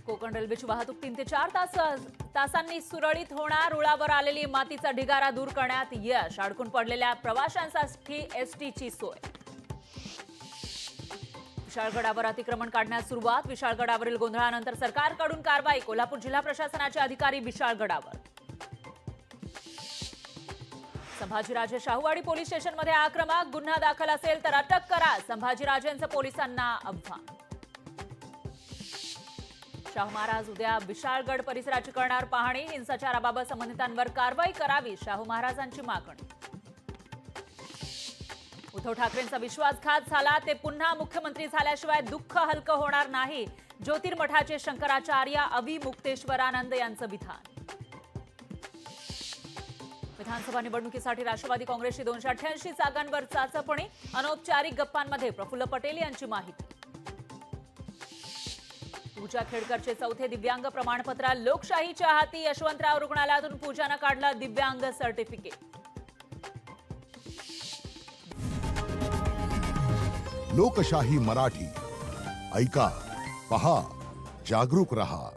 कोकण रेल्वेची वाहतूक 3 ते 4 तासांनी सुरळीत होणार. रुळावर आलेली मातीचा ढिगारा दूर करण्यात यश. अडकून पडलेल्या प्रवाशांसाठी एसटीची सोय. विशाळगडावर अतिक्रमण काढण्यास सुरुवात. विशाळगडावरील गोंधळानंतर सरकारकडून कारवाई. कोल्हापूर जिल्हा प्रशासनाचे अधिकारी विशाळगडावर. संभाजीराजे शाहूवाडी पोलीस स्टेशनमध्ये आक्रमक. गुन्हा दाखल असेल तर अटक करा. संभाजीराजेंचं पोलिसांना आव्हान. शाहू महाराज उद्या विशाळगड परिसराची करणार पाहणी. हिंसाचाराबाबत संबंधितांवर कारवाई करावी. शाहू महाराजांची मागणी. उद्धव ठाकरेंचा विश्वासघात झाला. ते पुन्हा मुख्यमंत्री झाल्याशिवाय दुःख हलकं होणार नाही. ज्योतिर्मठाचे शंकराचार्य अविमुक्तेश्वरानंद यांचं विधान. विधानसभा निवडणुकीसाठी राष्ट्रवादी काँग्रेसची 288 जागांवर चाचपणी. अनौपचारिक गप्पांमध्ये प्रफुल्ल पटेल यांची माहिती. पूजा खेडकरचे चौथे दिव्यांग प्रमाणपत्र लोकशाहीच्या हाती. यशवंतराव रुग्णालयातून पूजानं काढलं दिव्यांग सर्टिफिकेट. लोकशाही मराठी ऐका, पहा, जागरूक रहा.